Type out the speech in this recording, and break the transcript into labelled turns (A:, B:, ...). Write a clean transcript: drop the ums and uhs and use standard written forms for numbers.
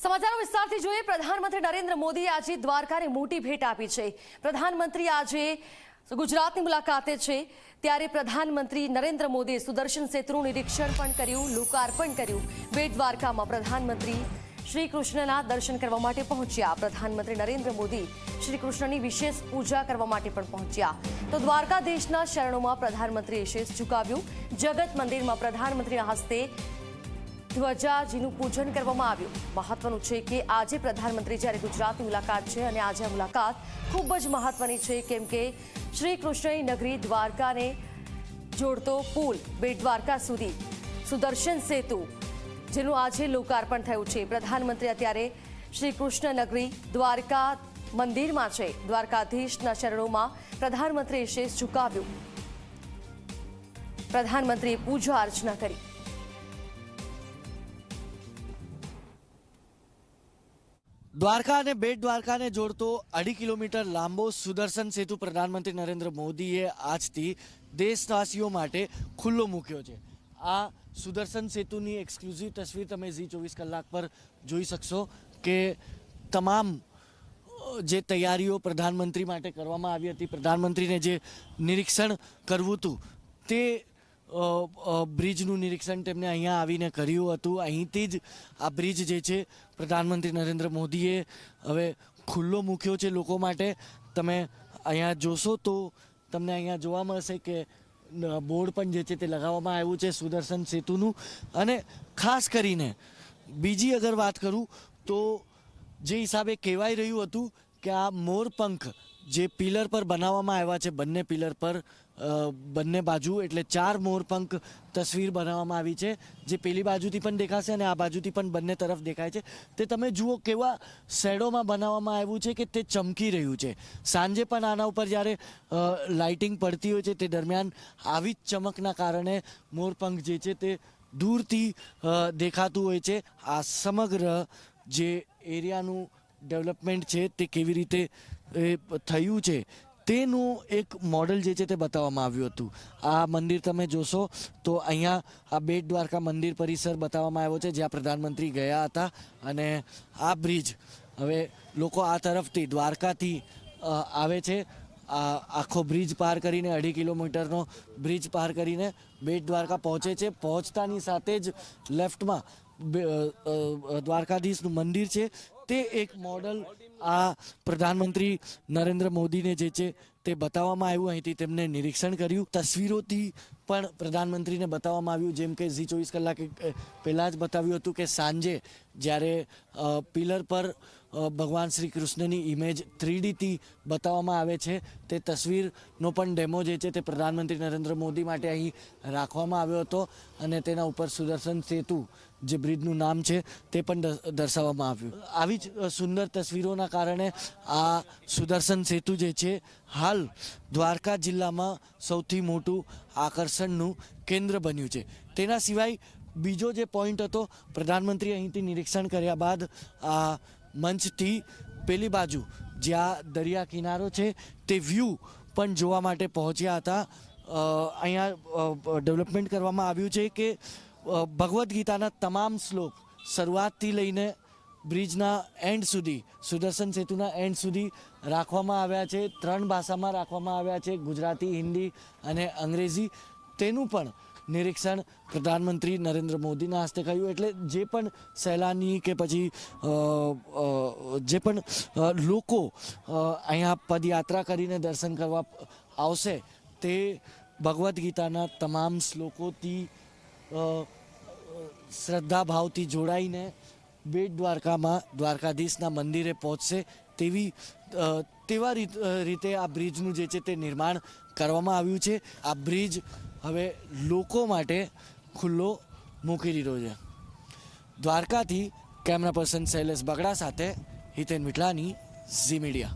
A: સમાચારો વિસ્તારથી જોઈએ। પ્રધાનમંત્રી નરેન્દ્ર મોદીએ આજે દ્વારકાને મોટી ભેટ આપી છે। પ્રધાનમંત્રી આજે ગુજરાતની મુલાકાતે છે, ત્યારે પ્રધાનમંત્રી નરેન્દ્ર મોદીએ સુદર્શન સેતુનું નિરીક્ષણ પણ કર્યું, લોકાર્પણ કર્યું। બેટ દ્વારકામાં પ્રધાનમંત્રી શ્રી કૃષ્ણના દર્શન કરવા માટે પહોંચ્યા। પ્રધાનમંત્રી નરેન્દ્ર મોદી શ્રી કૃષ્ણની વિશેષ પૂજા કરવા માટે પણ પહોંચ્યા। તો દ્વારકાધીશના શરણોમાં પ્રધાનમંત્રીએ શીશ ઝુકાવ્યું। જગત મંદિરમાં પ્રધાનમંત્રીના હસ્તે ધ્વજાજીનું પૂજન કરવામાં આવ્યું। મહત્વનું છે કે આજે પ્રધાનમંત્રી જ્યારે ગુજરાતની મુલાકાત છે અને આજે આ મુલાકાત ખૂબ જ મહત્વની છે, કેમ કે શ્રી કૃષ્ણની નગરી દ્વારકાને જોડતો પુલ બેટ દ્વારકા સુધી સુદર્શન સેતુ, જેનું આજે લોકાર્પણ થયું છે। પ્રધાનમંત્રી અત્યારે શ્રી કૃષ્ણ નગરી દ્વારકા મંદિરમાં છે। દ્વારકાધીશના ચરણોમાં પ્રધાનમંત્રીએ શીશ ઝુકાવ્યું। પ્રધાનમંત્રીએ પૂજા અર્ચના કરી।
B: દ્વારકા અને બેટ દ્વારકાને જોડતો 2.5 કિલોમીટર લાંબો સુદર્શન સેતુ પ્રધાનમંત્રી નરેન્દ્ર મોદીએ આજથી દેશવાસીઓ માટે ખુલ્લો મૂક્યો છે। આ સુદર્શન સેતુની એક્સક્લુઝિવ તસવીર તમે ઝી24 કલાક પર જોઈ શકશો કે તમામ જે તૈયારીઓ પ્રધાનમંત્રી માટે કરવામાં આવી હતી, પ્રધાનમંત્રીને જે નિરીક્ષણ કરવું હતું તે બ્રિજનું નિરીક્ષણ તેમણે અહીંયા આવીને કર્યું હતું। અહીંથી જ આ બ્રિજ જે છે પ્રધાનમંત્રી નરેન્દ્ર મોદીએ હવે ખુલ્લો મૂક્યો છે લોકો માટે। તમે અહીંયા જોશો તો તમને અહીંયા જોવા મળશે કે બોર્ડ પણ જે છે તે લગાવવામાં આવ્યું છે સુદર્શન સેતુનું। અને ખાસ કરીને બીજી અગર વાત કરું તો જે હિસાબે કહેવાઈ રહ્યું હતું કે આ મોરપંખ જે પિલર પર બનાવવામાં આવ્યા છે, બંને પિલર પર બંને બાજુ એટલે 4 મોરપંખ તસવીર બનાવવામાં આવી છે, જે પેલી બાજુથી પણ દેખાશે અને આ બાજુથી પણ બંને તરફ દેખાય છે। તે તમે જુઓ કેવા શેડોમાં બનાવવામાં આવ્યું છે કે તે ચમકી રહ્યું છે। સાંજે પણ આના ઉપર જ્યારે લાઇટિંગ પડતી હોય છે તે દરમિયાન આવી જ ચમકના કારણે મોરપંખ જે છે તે દૂરથી દેખાતું હોય છે। આ સમગ્ર જે એરિયાનું ડેવલપમેન્ટ છે તે કેવી રીતે થયું છે તેનું એક મોડલ જે છે તે બતાવવામાં આવ્યું હતું। આ મંદિર તમે જોશો તો અહીંયા આ બેટ દ્વારકા મંદિર પરિસર બતાવવામાં આવ્યો છે જ્યાં પ્રધાનમંત્રી ગયા હતા। અને આ બ્રિજ હવે લોકો આ તરફથી દ્વારકાથી આવે છે, આ આખો બ્રિજ પાર કરીને 2.5 કિલોમીટરનો બ્રિજ પાર કરીને બેટ દ્વારકા પહોંચે છે। પહોંચતાની સાથે જ લેફ્ટમાં દ્વારકાધીશનું મંદિર છે, તે એક મોડલ આ પ્રધાનમંત્રી નરેન્દ્ર મોદીને જે છે તે બતાવવામાં આવ્યું। અહીંથી તેમને નિરીક્ષણ કર્યું, તસવીરોથી પણ પ્રધાનમંત્રીને બતાવવામાં આવ્યું। જેમ કે ઝી24 કલાક પહેલાં જ બતાવ્યું હતું કે સાંજે જ્યારે પિલર પર ભગવાન શ્રી કૃષ્ણની ઇમેજ 3Dથી બતાવવામાં આવે છે તે તસવીરનો પણ ડેમો જે છે તે પ્રધાનમંત્રી નરેન્દ્ર મોદી માટે અહીં રાખવામાં આવ્યો હતો અને તેના ઉપર સુદર્શન સેતુ જે બ્રિજનું નામ છે તે પણ દર્શાવવામાં આવ્યું। આવી જ સુંદર તસવીરોના કારણે આ સુદર્શન સેતુ જે છે હાલ દ્વારકા જિલ્લામાં સૌથી મોટું આકર્ષણનું કેન્દ્ર બન્યું છે। તેના સિવાય બીજો જે પોઈન્ટ હતો, પ્રધાનમંત્રી અહીંથી નિરીક્ષણ કર્યા બાદ આ મંચથી પેલી બાજુ જ્યાં દરિયા કિનારો છે તે વ્યૂ પણ જોવા માટે પહોંચ્યા હતા। અહીંયા ડેવલપમેન્ટ કરવામાં આવ્યું છે કે ભગવદ્ ગીતાના તમામ શ્લોક શરૂઆતથી લઈને બ્રિજના એન્ડ સુધી, સુદર્શન સેતુના એન્ડ સુધી રાખવામાં આવ્યા છે। 3 ભાષામાં રાખવામાં આવ્યા છે, ગુજરાતી, હિન્દી અને અંગ્રેજી। તેનું પણ નિરીક્ષણ પ્રધાનમંત્રી નરેન્દ્ર મોદીના હસ્તે કર્યું। એટલે જે પણ સહેલાની કે પછી જે પણ લોકો અહીંયા પદયાત્રા કરીને દર્શન કરવા આવશે તે ભગવદ્ ગીતાના તમામ શ્લોકોથી શ્રદ્ધાભાવથી જોડાઈને બેટ દ્વારકામાં દ્વારકાધીશના મંદિરે પહોંચશે તેવા રીતે આ બ્રિજનું જે છે તે નિર્માણ કરવામાં આવ્યું છે। આ બ્રિજ હવે લોકો માટે ખુલ્લો મૂકી દીધો છે। દ્વારકાથી કેમેરા પર્સન શૈલેષ બગડા સાથે હિતેન મિટલાની, ઝી મીડિયા।